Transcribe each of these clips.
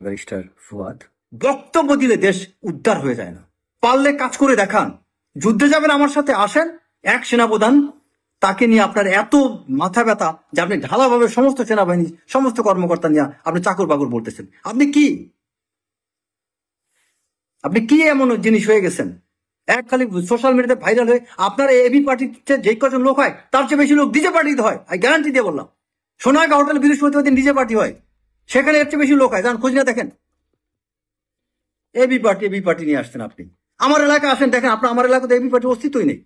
Barrister Fuad, বক্তব্য দিলে দেশ উদ্ধার হয়ে যায় না, পারলে কাজ করে দেখান। যুদ্ধে যাবেন আমার সাথে, আসেন। এক সেনাপ্রধান, তাকে নিয়ে আপনার এত মাথা ব্যথা যে আপনি ঢালাভাবে সমস্ত সেনাবাহিনী সমস্ত কর্মকর্তা নিয়ে আপনি চাকর বাকর বলতেছেন। আপনি কি এমন জিনিস হয়ে গেছেন? এক খালি সোশ্যাল মিডিয়াতে ভাইরাল হয়ে আপনার এবি পার্টিতে যে কজন লোক হয় তার চেয়ে বেশি লোক ডিজে পার্টিতে হয়। আমি গ্যারান্টি দিয়ে বললাম, সোনাগা হোটেল বৃহস্পতিবার দিন ডিজে পার্টি হয়, সেখানে এর চেয়ে বেশি লোক হয়। যান খোঁজ না দেখেন। এবি পার্টি নিয়ে আসছেন আপনি। আমার এলাকায় আসেন, দেখেন আপনার আমার এলাকাতে এবি পার্টির অস্তিত্বই নেই।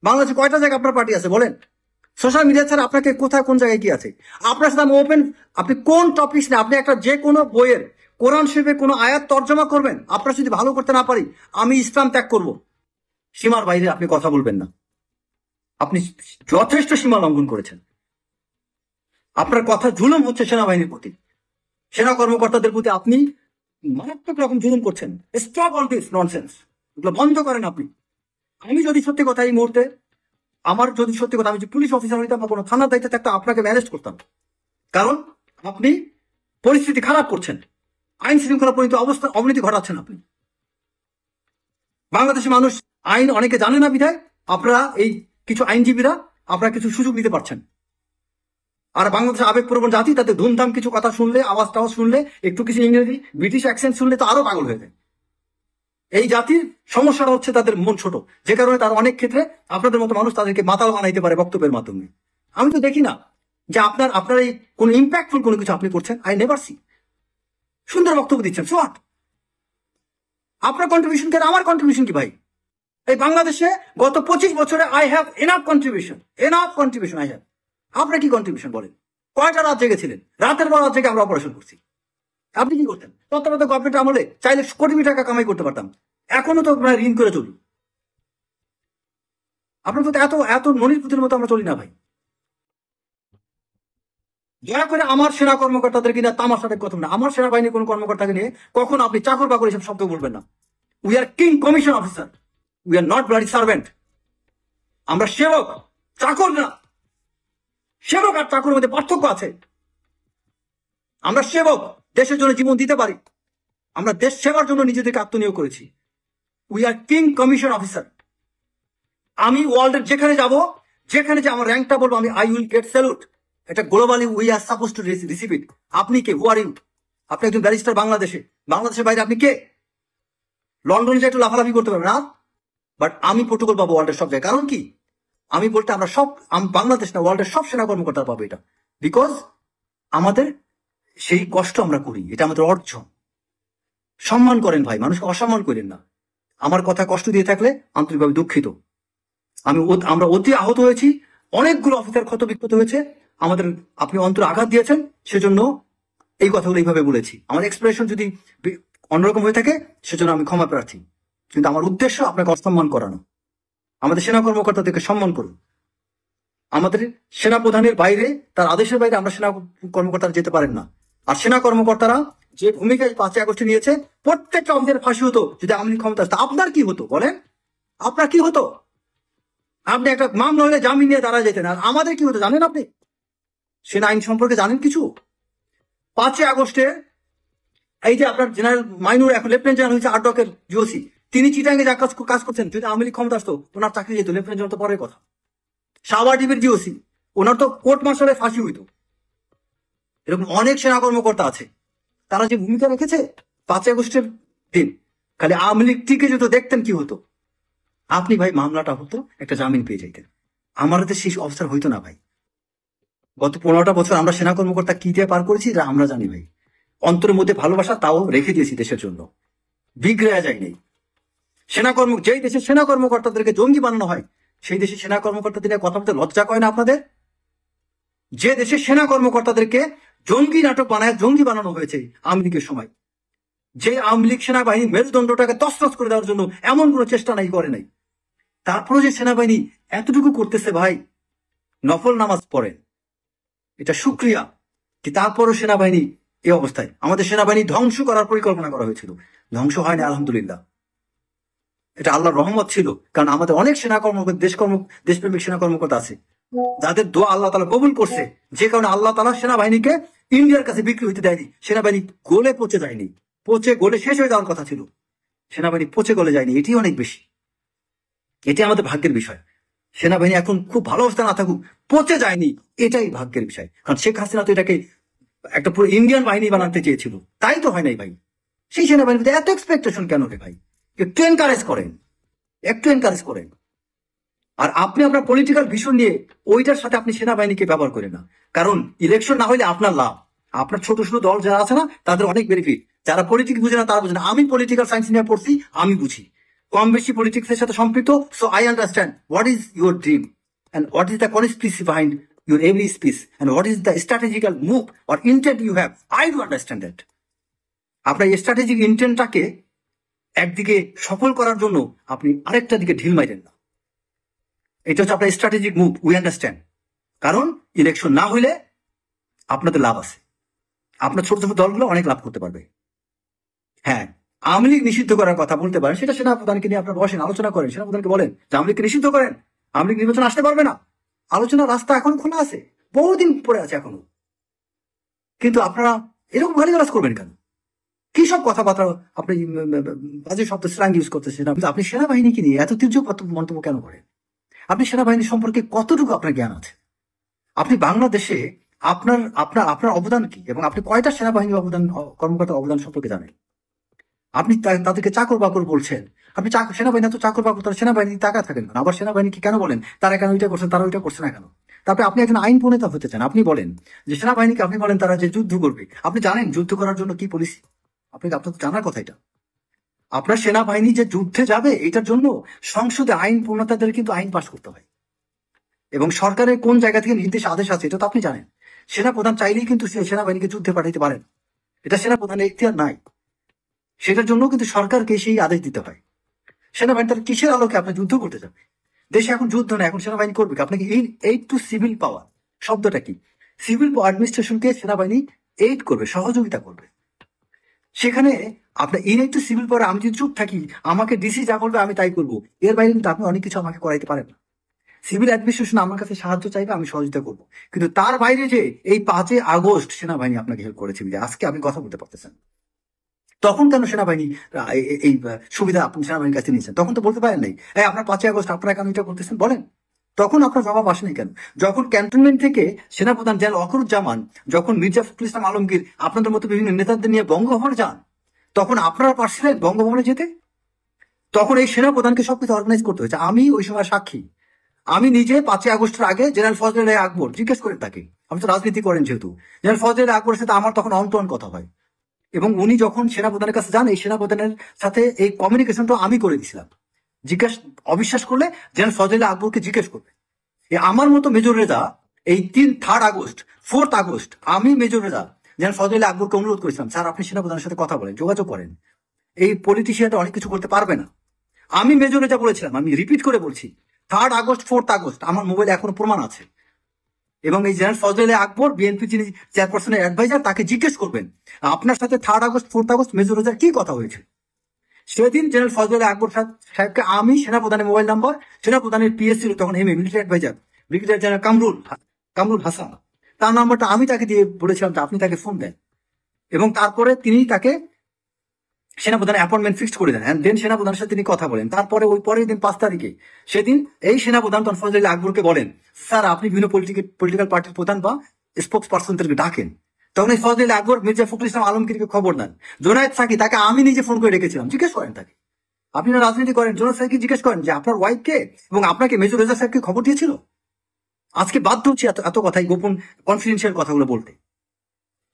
বাংলাদেশে কয়টা জায়গায় আপনার পার্টি আছে বলেন? সোশ্যাল মিডিয়া ছাড়া আপনাকে কোথায় কোন জায়গায় কি আছে? আপনার সাথে আমি ওপেন, আপনি কোন টপিক নিয়ে আপনি একটা যে কোনো বইয়ের কোরআন শরীফের কোনো আয়াত তর্জমা করবেন, আপনার যদি ভালো করতে না পারি আমি ইসলাম ত্যাগ করব। সীমার বাইরে আপনি কথা বলবেন না। আপনি যথেষ্ট সীমা লঙ্ঘন করেছেন। আপনার কথা জুলুম হচ্ছে সেনাবাহিনীর প্রতি, সেনা কর্মকর্তাদের প্রতি আপনি মারাত্মক রকম জুলুম করছেন। স্টপ অল দিস ননসেন্স, এগুলো বন্ধ করেন আপনি। আমি যদি সত্যি কথা এই মুহূর্তে আমি যে পুলিশ অফিসার হইতাম বা কোনো থানার দায়িত্বে থাকতাম, আপনাকে ম্যানেজ করতাম। কারণ আপনি পরিস্থিতি খারাপ করছেন, আইন শৃঙ্খলা অবনতি ঘটাচ্ছেন আপনি। বাংলাদেশের মানুষ আইন অনেকে জানে না বিধায় আপনারা এই কিছু আইনজীবীরা আপনারা কিছু সুযোগ নিতে পারছেন। আর বাংলাদেশের আবেগপ্রবণ জাতি, তাদের ধুমধাম কিছু কথা শুনলে, আওয়াজ টাওয়াজ শুনলে, একটু কিছু ইংরেজি ব্রিটিশ অ্যাকসেন্ট শুনলে তো আরো পাগল হয়ে যায়। এই জাতির সমস্যাটা হচ্ছে তাদের মন ছোট, যে কারণে তারা অনেক ক্ষেত্রে আপনাদের মতো মানুষ তাদেরকে মাতাল বানাইতে পারে বক্তব্যের মাধ্যমে। আমি তো দেখি না যে আপনার এই কোন ইম্প্যাক্টফুল কোনো কিছু আপনি করছেন। I never see. সুন্দর বক্তব্য দিচ্ছেন, সো হোয়াট? আপনার কন্ট্রিবিউশন কেন, আমার কন্ট্রিবিউশন কি ভাই? এই বাংলাদেশে গত 25 বছরে I have enough contribution I have. আপনার কি কন্ট্রিবিউশন বলেন? কয়টা রাত জেগেছিলেন? রাতের পর রাত জেগে আমরা অপারেশন করছি। আপনি কি করতেন? তত্ত্বাবধায়ক গভর্নমেন্ট আমলে চাইলে কোটি টাকা কামাই করতে পারতাম। এখনো তো আমরা ঋণ করে চলি। আপনার তো এত মনিপুতের মতো আমরা চলি না ভাই। দয়া করে আমার সেনা কর্মকর্তাদেরকে নিয়ে তামাশাটা কথা না। আমার সেনাবাহিনীর কোন কর্মকর্তাকে নিয়ে কখনো আপনি চাকর বাকর এসব শব্দ বলবেন না। We are king commission officer, we are not bloody servant. আমরা সেবক, চাকর না। সেবক আর চাকরের মধ্যে পার্থক্য আছে। আমরা সেবক, দেশের জন্য জীবন দিতে পারি। আমরা দেশ সেবার জন্য নিজেদেরকে আত্মনিয়োগ করেছি। We are king commission officer. আমি ওয়ার্ল্ডের যেখানে যাব, যেখানে যে আমার র্যাঙ্কটা বলবো, আমি আই উইল গেট স্যালুট। এটা globally we are suppose to receive it. আপনি কে? হু আর ইউ? আপনি একজন ব্যারিস্টার বাংলাদেশের বাইরে আপনি কে? লন্ডনে যে একটু লাফালাফি করতে পারবেন না, বাট আমি প্রোটোকল পাবো ওয়ার্ল্ডের সব জায়গায়। কারণ কি? আমি বলতে আমরা বাংলাদেশ না, ওয়ার্ল্ডের সব সেনা কর্মকর্তা পাবো এটা। বিকজ আমাদের সেই কষ্ট আমরা করি, এটা আমাদের অর্জন। সম্মান করেন ভাই, মানুষকে অসম্মান করেন না। আমার কথা কষ্ট দিয়ে থাকলে আন্তরিকভাবে দুঃখিত। আমরা অতি আহত হয়েছি, অনেকগুলো অফিসার ক্ষত বিক্ষত হয়েছে, আপনি অন্তরে আঘাত দিয়েছেন, সেজন্য এই কথাগুলো এইভাবে বলেছি। আমার এক্সপ্রেশন যদি অন্যরকম হয়ে থাকে সেজন্য আমি ক্ষমা প্রার্থী। কিন্তু আমার উদ্দেশ্য আপনাকে অসম্মান করানো। আমাদের সেনা কর্মকর্তাদেরকে সম্মান করুন। আমাদের সেনা প্রধানের বাইরে, তার আদেশের বাইরে আমরা সেনা কর্মকর্তারা যেতে পারেন না। আর সেনা কর্মকর্তারা যে ভূমিকায় 5 আগস্টে নিয়েছে, প্রত্যেকটা অফিসারের ফাঁসি হতো যদি আওয়ামী লীগ ক্ষমতা আসতো। আপনার কি হতো বলেন? আপনার কি হতো? আপনি একটা মামলা হলে জামিন নিয়ে দাঁড়া যেতেন। আর আমাদের কি হতো জানেন? আপনি সেনা আইন সম্পর্কে জানেন কিছু? 5 আগস্টে এই যে আপনার জেনারেল মাইনুর এখন লেফটেন্যান্ট জেনারেল হয়েছে, আটকের জিওসি, তিনি চিটাঙ্গে যা কাজ করছেন, যদি আওয়ামী লীগ ক্ষমতা আসতো ওনার চাকরি যেত। লেফটেন্যান্ট জেনারেল তো পরের কথা। সাওয়ারডিপের জিওসি, ওনার তো কোর্ট মার্শালে ফাঁসি হইতো। এরকম অনেক সেনা কর্মকর্তা আছে, তারা যে ভূমিকা রেখেছে 5 আগস্টের দিন, খালি আওয়ামী লীগ টিকে যেত, দেখতেন কি হতো। আপনি ভাই মামলাটা হতো, একটা জামিন পেয়ে যাইতেন। আমাদের সেই অবস্থা হইতো না ভাই। গত 15টা বছর আমরা সেনা কর্মকর্তা কি দিয়ে পার করেছি এটা আমরা জানি ভাই। অন্তরের মধ্যে ভালোবাসা তাও রেখে দিয়েছি দেশের জন্য, বিগড়ে যায়নি। যেই দেশের সেনা কর্মকর্তাদেরকে জঙ্গি বানানো হয়, সেই দেশের সেনা কর্মকর্তাদের কথা বলতে লজ্জা করে না আপনাদের? যে দেশের সেনা কর্মকর্তাদেরকে জঙ্গি নাটক বানায়, জঙ্গি বানানো হয়েছে আওয়ামী লীগের সময়, যে আওয়ামী লীগ সেনাবাহিনী মেরুদণ্ডটাকে তছনছ করে দেওয়ার জন্য এমন কোনো চেষ্টা নাই, করে নাই। তারপরে যে সেনাবাহিনী এতটুকু করতেছে ভাই, নফল নামাজ পড়েন, এটা শুক্রিয়া। কি তারপরও সেনাবাহিনী এই অবস্থায়? আমাদের সেনাবাহিনী ধ্বংস করার পরিকল্পনা করা হয়েছিল, ধ্বংস হয়নি আলহামদুলিল্লাহ। এটা আল্লাহর রহমত ছিল, কারণ আমাদের অনেক সেনা কর্মকর্তা, দেশপ্রেমিক সেনা কর্মকর্তা আছে যাদের দোয়া আল্লাহ তাআলা কবুল করছে, যে কারণে আল্লাহ তাআলা সেনাবাহিনীকে ইন্ডিয়ার কাছে বিক্রি হইতে দেয়নি। সেনাবাহিনী গোলে পচে যায়নি, পচে গোলে শেষ হয়ে যাওয়ার কথা ছিল, সেনাবাহিনী পচে গলে যায়নি। এটি অনেক বেশি, এটি আমাদের ভাগ্যের বিষয়। সেনাবাহিনী এখন খুব ভালো অবস্থা না থাকুক, পচে যায়নি, এটাই ভাগ্যের বিষয়। কারণ শেখ হাসিনা তো এটাকে একটা পুরো ইন্ডিয়ান বাহিনী বানাতে চেয়েছিল, তাই তো হয় নাই ভাই। সেই সেনাবাহিনীতে এত এক্সপেকটেশন কেন রে ভাই? একটু এনকারেজ করেন, একটু এনকারেজ করেন। আর আপনি আপনার পলিটিক্যাল ভিশন নিয়ে ওইটার সাথে আপনি সেনাবাহিনীকে ব্যবহার করেন না। কারণ ইলেকশন না হলে আপনার লাভ, আপনার ছোট ছোট দল যারা আছে না তাদের অনেক বেনিফিট। যারা পলিটিক্স বুঝে না তারা বুঝে না। আমি পলিটিক্যাল সায়েন্স নিয়ে পড়ছি, আমি বুঝি, কম বেশি পলিটিক্সের সাথে সম্পৃক্ত। So I understand what is your dream and what is the conspiracy behind your every speech and what is the strategical move or intent you have. I do understand that. আপনার strategic ইন্টেন্টটাকে একদিকে সফল করার জন্য আপনি আরেকটা দিকে ঢিল মাইরেন না। এটা হচ্ছে আপনার স্ট্র্যাটেজিক মুভ, উই আন্ডারস্ট্যান্ড। কারণ ইলেকশন না হইলে আপনাদের লাভ আছে, আপনার ছোট ছোট দলগুলো অনেক লাভ করতে পারবে। হ্যাঁ, আওয়ামী লীগ নিষিদ্ধ করার কথা বলতে পারেন, সেটা সেনাপ্রধানকে নিয়ে আপনার বসেন, আলোচনা করেন, সেনাপ্রধানকে বলেন যে আওয়ামী লীগকে নিষিদ্ধ করেন, আওয়ামী লীগ নির্বাচন আসতে পারবে না। আলোচনার রাস্তা এখন খোলা আছে, বহুদিন পরে আছে এখনো। কিন্তু আপনারা এরকম গালিগালাজ করবেন কেন? কি সব কথাবার্তা আপনি বাজে শব্দ স্ল্যাং ইউজ করতেছেন? আপনি সেনাবাহিনীকে নিয়ে এত তীর্যক মন্তব্য কেন করেন? আপনি সেনাবাহিনী সম্পর্কে কতটুকু আপনার জ্ঞান আছে? আপনি বাংলাদেশে আপনার আপনার আপনার অবদান কি এবং আপনি কয়টা সেনাবাহিনী অবদান, কর্মকর্তার অবদান সম্পর্কে জানেন? আপনি তাদেরকে চাকর বাকর বলছেন। আপনি সেনাবাহিনী তো চাকর বাকর, তারা সেনাবাহিনী টাকা থাকেন না। আবার সেনাবাহিনীকে কেন বলেন তারা কেন ওইটা করছেন, তারা ওইটা করছে না কেন? তারপরে আপনি একজন আইন প্রণেতা হতে চান, আপনি বলেন যে সেনাবাহিনীকে আপনি বলেন তারা যে যুদ্ধ করবে। আপনি জানেন যুদ্ধ করার জন্য কি পলিসি? আপনার তো জানার কথা এটা। আপনার সেনাবাহিনী যে যুদ্ধে যাবে এটার জন্য সংসদে আইন প্রণেতাদের কিন্তু আইন পাশ করতে হয় এবং সরকারের কোন জায়গা থেকে নির্দেশ আদেশ আছে এটা তো আপনি জানেন। সেনাপ্রধান চাইলেই কিন্তু সেনাবাহিনীকে যুদ্ধে পাঠাইতে পারেন, এটা সেনাপ্রধানের এখতিয়ার নাই। সেটার জন্য কিন্তু সরকারকে সেই আদেশ দিতে হয়। সেনাবাহিনী তার কিসের আলোকে আপনি যুদ্ধ করতে যাবে? দেশে এখন যুদ্ধ না, এখন সেনাবাহিনী করবে কি? আপনাকে এইড টু সিভিল পাওয়ার শব্দটা কি? সিভিল অ্যাডমিনিস্ট্রেশনকে সেনাবাহিনী এইড করবে, সহযোগিতা করবে। সেখানে আপনার এইড টু সিভিল পাওয়ার আমি যদি চুপ থাকি, আমাকে ডিসি যা করবে আমি তাই করবো, এর বাইরে কিন্তু আপনি অনেক কিছু আমাকে করাইতে পারেন না। সিভিল অ্যাডমিনিস্ট্রেশন আমার কাছে সাহায্য চাইবে, আমি সহযোগিতা করবো। কিন্তু তার বাইরে যে এই 5 আগস্ট সেনাবাহিনী আপনাকে হেল্প করেছে, আজকে আপনি কথা বলতে পারতেছেন, তখন কেন সেনাবাহিনী এই সুবিধা আপনি সেনাবাহিনীর কাছে নিয়েছেন? তখন তো বলতে পারেন নাই আপনার 5 আগস্ট আপনারা কেন এটা করতেছেন, বলেন। তখন আপনার জবাব আসে নাই কেন? যখন ক্যান্টনমেন্ট থেকে সেনাপ্রধান জেনারেল ওয়াকারুজ্জামান, যখন মির্জা ফখরুল ইসলাম আলমগীর আপনাদের মতো বিভিন্ন নেতাদের নিয়ে বঙ্গভবনে যান, তখন আপনারা পারছিলেন বঙ্গভবনে যেতে? তখন এই সেনাপ্রধানকে সবকিছু অর্গানাইজ করতে হয়েছে। আমি ওই সময় সাক্ষী, আমি নিজে 5 আগস্টের আগে জেনারেল ফজলে রায় আকবর, জিজ্ঞেস করেন তাকে, আপনি তো রাজনীতি করেন যেহেতু, জেনারেল ফজলে রায় আকবরের সাথে আমার তখন অন কথা হয় এবং উনি যখন সেনাপ্রধানের কাছে যান, এই সেনাপ্রধানের সাথে এই কমিউনিকেশনটা আমি করে দিয়েছিলাম। অবিশ্বাস করলে জেনারেল ফজলে আকবরকে জিজ্ঞেস করবে। আমার মতো মেজর রেজা এই 3 আগস্ট 4 আগস্ট আমি মেজর রেজা জেনারেল ফজলে আকবরকে অনুরোধ করেছিলাম, স্যার আপনি সেনাপ্রধানের সাথে কথা বলেন, যোগাযোগ করেন, এই পলিটিশিয়ানটা অনেক কিছু করতে পারবে না। আমি মেজর রেজা বলেছিলাম, আমি রিপিট করে বলছি, 3 আগস্ট 4 আগস্ট আমার মোবাইলে এখনো প্রমাণ আছে। এবং এই জেনারেল ফজলে আকবর বিএনপি যিনি চেয়ারপারসনের অ্যাডভাইজার, তাকে জিজ্ঞেস করবেন আপনার সাথে 3 আগস্ট 4 আগস্ট মেজর রেজার কি কথা হয়েছে। সেদিন জেনারেল ফজলে আকবর সাহেবকে আমি সেনাপ্রধানের মোবাইল নাম্বার, সেনাপ্রধানের পিএস ছিল তখন military adviser brigadier general Kamrul Hasan, তার নাম্বারটা আমি তাকে দিয়ে বলেছিলাম যে আপনি তাকে ফোন দেন। এবং তারপরে তিনি তাকে সেনাপ্রধানের অ্যাপয়েন্টমেন্ট ফিক্সড করে দেন, দেন সেনাপ্রধানের সাথে তিনি কথা বলেন। তারপরে ওই পরের দিন 5 তারিখে সেদিন এই সেনাপ্রধান তখন ফজলে আকবরকে বলেন, স্যার আপনি বিভিন্ন পলিটিক্যাল পার্টির প্রধান বা স্পোক্স পার্সনদেরকে ডাকেন। তখন এই ফজলে আকবর মির্জা ফখরুল ইসলাম আলমগীরকে খবর দেন। জোনায়েদ সাকি, তাকে আমি নিজে ফোন করে রেখেছিলাম, জিজ্ঞেস করেন তাকে, আপনি না রাজনীতি করেন, জোনায়েদ সাকি জিজ্ঞেস করেন যে আপনার ওয়াইফকে এবং আপনাকে মেজর রেজা সাহেবকে খবর দিয়েছিল। আজকে বাধ্য হচ্ছি এত কথাই গোপন কনফিডেন্সিয়াল কথাগুলো বলতে।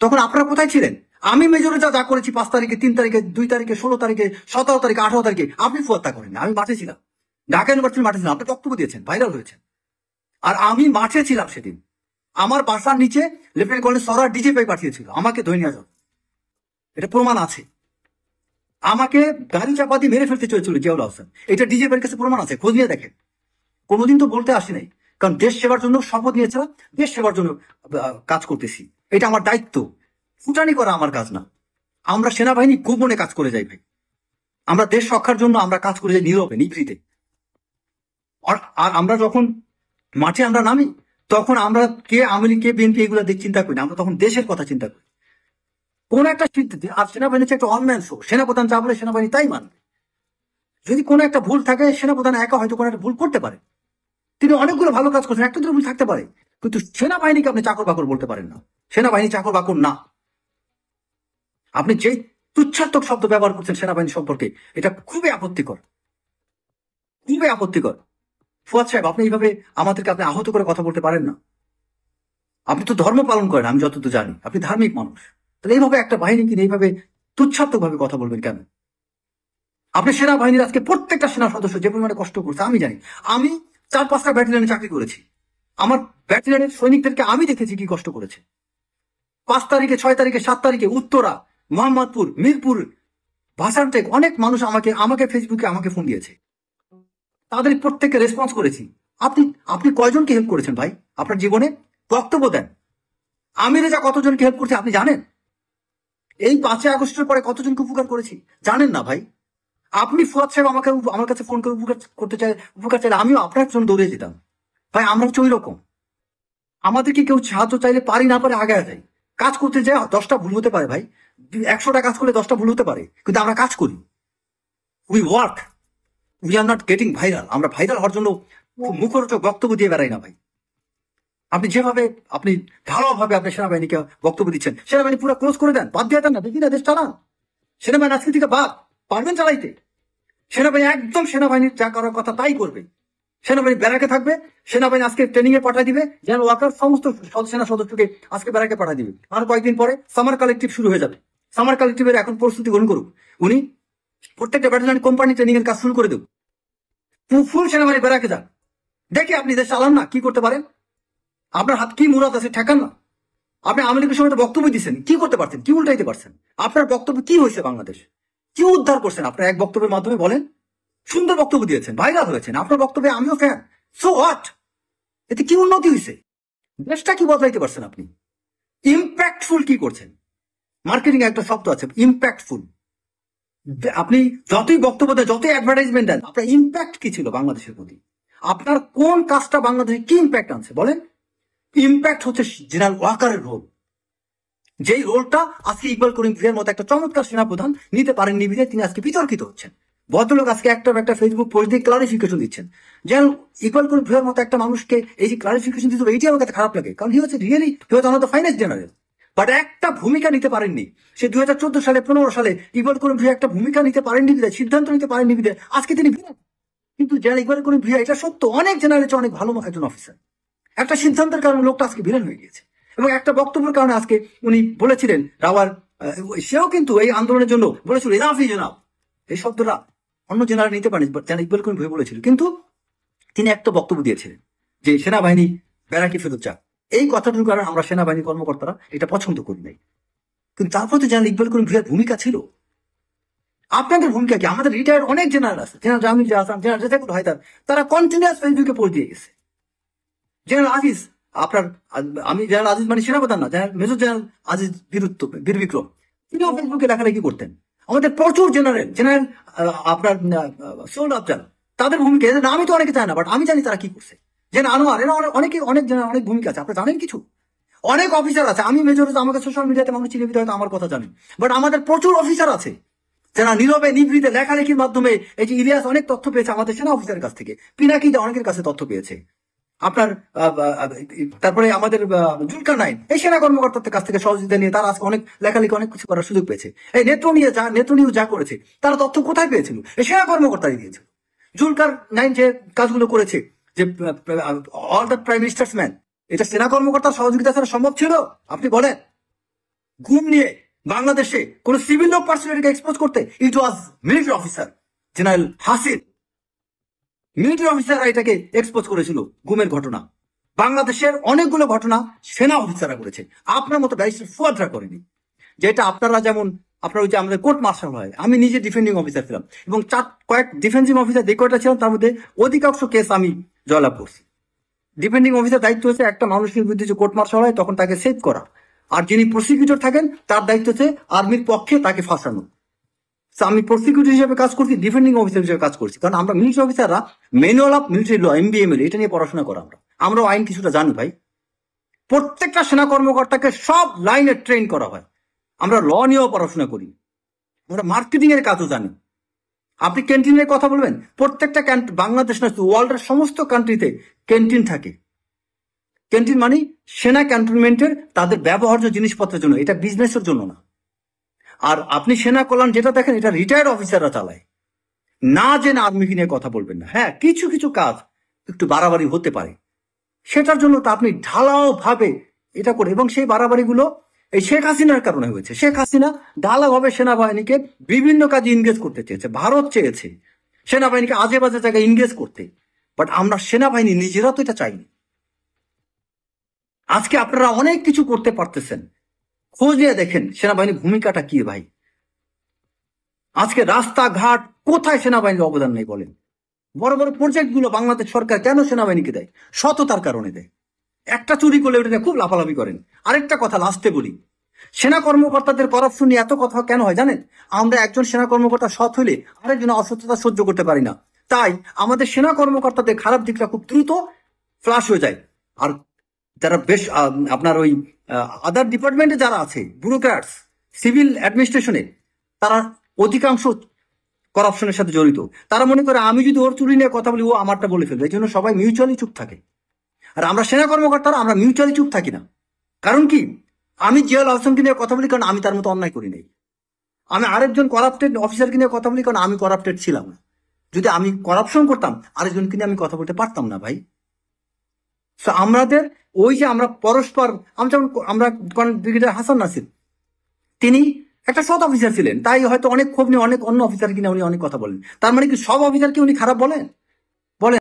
তখন আপনারা কোথায় ছিলেন? আমি মেজর রেজা যা করেছি 5 তারিখে, 3 তারিখে, 2 তারিখে, 16 তারিখে, 17 তারিখে, 18 তারিখে, আপনি ফুয়াত্তা করেন না। আমি মাঠে ছিলাম, ঢাকা ইউনিভার্সিটির মাঠে ছিলাম, আপনি বক্তব্য দিয়েছেন, ভাইরাল হয়েছেন। আর আমি মাঠে ছিলাম সেদিন, আমার বাসার নিচে লেফটেন্যান্ট কর্নেল সরার ডিজিপাই পাঠিয়েছিল আমাকে ধরে নিয়ে যাও, এটা প্রমাণ আছে। আমাকে গাড়ি চাপা দিয়ে মেরে ফেলতে চেয়েছিল জিয়াউল হাসান, এটা ডিজিপাইয়ের কাছে প্রমাণ আছে, খোঁজ নিয়ে দেখেন। কোনোদিন তো বলতে আসি নাই, কারণ দেশ সেবার জন্য শপথ নিয়েছিলাম, দেশ সেবার জন্য কাজ করতেছি, এটা আমার দায়িত্ব, ফুটানি করা আমার কাজ না। আমরা সেনাবাহিনী গোপনে কাজ করে যাই ভাই, আমরা দেশ রক্ষার জন্য আমরা কাজ করে যাই নীরবে নিভৃতে। আর আমরা যখন মাঠে আমরা নামি, তখন আমরা কে আওয়ামী লীগ কে বিএনপি এগুলো চিন্তা করি না, আমরা তখন দেশের কথা চিন্তা করি। কোন একটা সিদ্ধান্তে আর সেনাবাহিনী হচ্ছে একটা অনম্যান শো, সেনাপ্রধান যা বলে সেনাবাহিনী তাই মানবে। যদি কোনো একটা ভুল থাকে, সেনাপ্রধান একা হয়তো কোনো একটা ভুল করতে পারে, তিনি অনেকগুলো ভালো কাজ করছেন, একটা দুটো ভুল থাকতে পারে, কিন্তু সেনাবাহিনীকে আপনি চাকর বাকর বলতে পারেন না। সেনাবাহিনী চাকর বাকর না। আপনি যে তুচ্ছাত্মক শব্দ ব্যবহার করছেন সেনাবাহিনী সম্পর্কে, এটা খুবই আপত্তিকর, খুবই আপত্তিকর। ফুয়াদ সাহেব, আপনি এইভাবে আমাদেরকে আপনি আহত করে কথা বলতে পারেন না। আপনি তো ধর্ম পালন করেন, আমি যতদূর জানি আপনি ধার্মিক মানুষ, তাহলে এইভাবে একটা বাহিনীকে নিয়ে এইভাবে তুচ্ছাত্মক ভাবে কথা বলবেন কেন? আপনি সেনাবাহিনীর আজকে প্রত্যেকটা সেনা সদস্য যে পরিমাণে কষ্ট করছে আমি জানি। আমি 4-5টা ব্যাটালিয়নে চাকরি করেছি, আমার ব্যাটালিয়নের সৈনিকদেরকে আমি দেখেছি কি কষ্ট করেছে। 5 তারিখে, 6 তারিখে, 7 তারিখে উত্তরা, মোহাম্মদপুর, মিরপুর, ভাসানটেক অনেক মানুষ আমাকে ফেসবুকে আমাকে ফোন দিয়েছে, তাদের প্রত্যেককে রেসপন্স করেছি। আপনি আপনি কয়জনকে হেল্প করেছেন ভাই আপনার জীবনে? বক্তব্য দেন। আমি রেজা কতজনকে হেল্প করছি আপনি জানেন? এই 5ই আগস্টের পরে কতজনকে উপকার করেছি জানেন না ভাই? আপনি ফুয়াদ সাহেব আমার কাছে ফোন করে উপকার চাইলে আমিও আপনার জন্য দৌড়ে যেতাম। ভাই আমরা হচ্ছে ওই রকম, আমাদেরকে কেউ সাহায্য চাইলে পারি না পারে আগে যাই, কাজ করতে যাই 10টা ভুল হতে পারে ভাই, 100টা কাজ করলে 10টা ভুল হতে পারে, কিন্তু আমরা কাজ করি, we work, we are not getting viral. আমরা ভাইরাল হওয়ার জন্য মুখরোচক বক্তব্য দিয়ে বেড়াই না ভাই। আপনি যেভাবে আপনি ভালোভাবে আপনি সেনাবাহিনীকে বক্তব্য দিচ্ছেন, সেনাবাহিনী পুরো ক্লোজ করে দেন, বাদ দিয়ে দেন না, দেখি না দেশ চালান। সেনাবাহিনী আজকে থেকে বাদ পারবেন চালাইতে? সেনাবাহিনী একদম সেনাবাহিনীর যা করার কথা তাই করবে। সেনাবাহিনী ব্যারাকে থাকবে, সেনাবাহিনী আজকে ট্রেনিং এ পাঠিয়ে দিবে, যেন ওয়াকার সমস্ত সেনা সদস্যকে আজকে ব্যারাকে পাঠিয়ে দিবে। আর কয়েকদিন পরে সামার কালেকটিভ শুরু হয়ে যাবে। সামার কালেকটিভের এখন প্রস্তুতি গ্রহণ করুক, উনি প্রত্যেকটা ব্যাটালিয়ন কোম্পানি ট্রেনিং এর কাজ শুরু করে দেব, ফুল সেনাবাহিনী ব্যারাকে যান, দেখে আপনি দেশ চালান না কি করতে পারেন। আপনার হাত কি মুরাদ আছে ঠেকান না। আপনি আওয়ামী লীগের সময় বক্তব্য দিচ্ছেন, কি করতে পারছেন, কি উল্টাইতে পারছেন? আপনার বক্তব্য কি হয়েছে? বাংলাদেশ কি উদ্ধার করছেন আপনার এক বক্তব্যের মাধ্যমে? বলেন। সুন্দর বক্তব্য দিয়েছেন, ভাইরাল হয়েছেন, আপনার বক্তব্যে আমিও ফ্যান, সো হোয়াট? এতে কি উন্নতি হয়েছে? দেশটা কি বদলাইতে পারছেন আপনি? ইম্প্যাক্টফুল কি করছেন? মার্কেটিং একটা শব্দ আছে ইম্প্যাক্টফুল। আপনি যতই বক্তব্য দেন, যতই অ্যাডভার্টাইজমেন্ট দেন, আপনার ইম্প্যাক্ট কি ছিল বাংলাদেশের প্রতি? আপনার কোন কাজটা বাংলাদেশে কি ইম্প্যাক্ট আনছে বলেন? ইম্প্যাক্ট হচ্ছে জেনারেল ওয়াকারের রোল, যেই রোলটা আজকে ইকবাল করিম ভূঁইয়ার মতো একটা চমৎকার সেনাপ্রধান নিতে পারেননি বিধায় তিনি আজকে বিতর্কিত হচ্ছেন। ভদ্রলোক আজকে একটা ফেসবুক পোস্ট দিয়ে ক্লারিফিকেশন দিচ্ছেন, যেন ইকবাল করিম ভূঁইয়ার মতো একটা মানুষকে এই যে ক্লারিফিকেশন দিতে হবে, এইটি আমার কাছে খারাপ লাগে, কারণ হি হচ্ছে really he was one of the finest general, but একটা ভূমিকা নিতে পারেননি। সে 2014 সালে 15 সালে ইকবাল করিম ভূঁইয়া একটা ভূমিকা নিতে পারেননি বিধায়, সিদ্ধান্ত নিতে পারেননি বিধায় আজকে তিনি বিরাট। কিন্তু জেনারেল ইকবাল করিম ভূঁইয়া, এটা সত্য, অনেক জেনারেল অনেক ভালো একজন অফিসার, একটা সিদ্ধান্তের কারণে লোকটা আজকে ভিলেন হয়ে গিয়েছে, এবং একটা বক্তব্যের কারণে আজকে উনি বলেছিলেন রাওয়ার, সেও কিন্তু এই আন্দোলনের জন্য বলেছিল এনাফ ইজ এনাফ, এই শব্দটা অন্য জেনারেল নিতে পারেন, জেনারেল ইকবাল করিম ভূঁইয়া বলেছিল, কিন্তু তিনি একটা বক্তব্য দিয়েছিলেন যে সেনাবাহিনী ব্যারাকে ফেরত যাক। এই কথাটির কারণে আমরা সেনাবাহিনী কর্মকর্তারা এটা পছন্দ করি নাই, কিন্তু তারপর তো জেনারেল ইকবাল করিম ভূঁইয়ার ভূমিকা ছিল। আপনাদের ভূমিকা কি? আমাদের রিটায়ার্ড অনেক জেনারেল আছে, জেনারেল জামিল আহসান, জেনারেল রেজাকুল হায়দার, তারা কন্টিনিউয়াস ফেসবুকে পোস্ট দিয়ে গেছে। জেনারেল আজিজ, আপনার আমি জেনারেল আজিজ মানে সেনাপ্রধান না, মেজর জেনারেল আজিজ বীর বিক্রম, তিনিও ফেসবুকে লেখালেখি করতেন। আমাদের প্রচুর জেনারেল আপনার সৈয়দ আফজাল, তাদের ভূমিকা এদের নামই তো অনেকে চায় না, বাট আমি জানি তারা কি করছে। জেনারেল আনোয়ার, এরা অনেক জেনারেল অনেক ভূমিকা আছে, আপনারা জানেন কিছু? অনেক অফিসার আছে, আমি মেজর, আমাকে সোশ্যাল মিডিয়াতে মানুষ চিনে দিতে হয়তো আমার কথা জানেন, বাট আমাদের প্রচুর অফিসার আছে যারা নীরবে নিভৃতে লেখালেখির মাধ্যমে, এই যে ইলিয়াস অনেক তথ্য পেয়েছে আমাদের সেনা অফিসারের কাছ থেকে, পিনাকিদা অনেকের কাছে তথ্য পেয়েছে, আপনার তারপরে আমাদের জুলকার নাইন এই সেনা কর্মকর্তাদের কাছ থেকে সহযোগিতা নিয়ে তারা আজকে অনেক লেখালেখি অনেক কিছু করার সুযোগ পেয়েছে। এই নেত্র নিউজ যা করেছে, তারা তথ্য কোথায় পেয়েছিল? এই সেনা কর্মকর্তাই দিয়েছিল। জুলকার নাইন যে কাজগুলো করেছে, যে all the prime ministers man, এটা সেনা কর্মকর্তার সহযোগিতা ছাড়া সম্ভব ছিল? আপনি বলেন। ঘুম নিয়ে বাংলাদেশে কোন সিভিল লোক পার্সোনালিটিকে এক্সপোজ করতে, it was military officer general Hasin, military অফিসাররা এটাকে এক্সপোজ করেছিল। গুমের ঘটনা বাংলাদেশের অনেকগুলো ঘটনা সেনা অফিসাররা করেছে, আপনার মতো ব্যারিস্টার ফুয়াদরা করেনি। যেটা আপনারা যেমন আপনার ওই যে আমাদের কোর্ট মার্শাল হয়, আমি নিজে ডিফেন্ডিং অফিসার ছিলাম, এবং কয়েক ডিফেন্সিভ অফিসার যে কয়টা ছিলাম তার মধ্যে অধিকাংশ কেস আমি জয়লাভ করছি। ডিফেন্ডিং অফিসার দায়িত্ব হচ্ছে একটা মানুষের বিরুদ্ধে যে কোর্ট মার্শাল হয় তখন তাকে সেভ করা, আর যিনি প্রসিকিউটর থাকেন তার দায়িত্ব হচ্ছে আর্মির পক্ষে তাকে ফাঁসানো। So, আমি প্রসিকিউটর হিসেবে কাজ করছি, ডিফেন্ডিং অফিসার হিসেবে কাজ করছি, কারণ আমরা মিলিটারি অফিসাররা manual of military law MBML এটা নিয়ে পড়াশোনা করা, আমরাও আইন কিছুটা জানি ভাই। প্রত্যেকটা সেনা কর্মকর্তাকে সব লাইনে ট্রেন করা হয়। আমরা ল নিয়েও পড়াশোনা করি, আমরা মার্কেটিং এর কাজও জানি। আপনি ক্যান্টিনের কথা বলবেন, প্রত্যেকটা বাংলাদেশ না ওয়ার্ল্ডের সমস্ত কান্ট্রিতে ক্যান্টিন থাকে। ক্যান্টিন মানে সেনা ক্যান্টনমেন্টের তাদের ব্যবহার্য জিনিসপত্রের জন্য, এটা বিজনেসের জন্য না। আর আপনি সেনা কল্যাণ যেটা দেখেন এটা রিটায়ার্ড অফিসাররা চালায়, না জেনে আর্মিকে নিয়ে কথা বলবেন না। হ্যাঁ, কিছু কিছু কাজ একটু বাড়াবাড়ি হতে পারে, সেটার জন্য তো আপনি ঢালাও ভাবে এটা করে, এবং সেই বাড়াবাড়িগুলো এই শেখ হাসিনার কারণে হয়েছে। শেখ হাসিনা ঢালাভাবে সেনাবাহিনীকে বিভিন্ন কাজে ইনগেজ করতে চেয়েছে, ভারত চেয়েছে সেনাবাহিনীকে আজে বাজে জায়গায় ইনগেজ করতে, বাট আমরা সেনাবাহিনী নিজেরা তো এটা চাইনি। আজকে আপনারা অনেক কিছু করতে পারতেছেন, খোঁজ নিয়ে দেখেন সেনাবাহিনীর ভূমিকাটা কি ভাই। আজকে রাস্তাঘাট কোথায় সেনাবাহিনীর অবদান নেই বলেন? বড় বড় প্রজেক্ট গুলো বাংলাদেশ সরকার কেন সেনাবাহিনীকে দেয়? সততার কারণে দেয়। একটা চুরি করলে ওটা নিয়ে খুব লাফালাফি করেন। আরেকটা কথা লাস্টে বলি, সেনা কর্মকর্তাদের করাপশন নিয়ে এত কথা কেন হয় জানেন? আমরা একজন সেনা কর্মকর্তা সৎ হইলে আরেকজন অসততা সহ্য করতে পারি না, তাই আমাদের সেনা কর্মকর্তাদের খারাপ দিকটা খুব দ্রুত ফ্লাশ হয়ে যায়। আর যারা বেশ আপনার ওই আদার ডিপার্টমেন্টে যারা আছে, ব্যুরোক্র্যাটস, সিভিল অ্যাডমিনিস্ট্রেশনে, তারা অধিকাংশ করাপশনের সাথে জড়িত। তারা মনে করে আমি যদি ওর চুরি নিয়ে কথা বলি ও আমারটা বলে ফেলবে, এই জন্য সবাই মিউচুয়ালি চুপ থাকে। আর আমরা সেনা কর্মকর্তারা আমরা মিউচুয়ালি চুপ থাকি না। কারণ কি? আমি জিয়াউল আহসানকে নিয়ে কথা বলি কারণ আমি তার মতো অন্যায় করি নাই। আমি আরেকজন করাপ্টেড অফিসারকে নিয়ে কথা বলি কারণ আমি করাপ্টেড ছিলাম না। যদি আমি করাপশন করতাম আরেকজনকে নিয়ে আমি কথা বলতে পারতাম না ভাই। আমাদের ওই যে আমরা পরস্পর, আমরা ব্রিগেডিয়ার হাসান নাসির, তিনি একটা সৎ অফিসার ছিলেন, তাই হয়তো অনেক ক্ষোভ নিয়ে অনেক অন্য অফিসার কিনে উনি অনেক কথা বলেন। তার মানে কি সব অফিসারকে উনি খারাপ বলেন?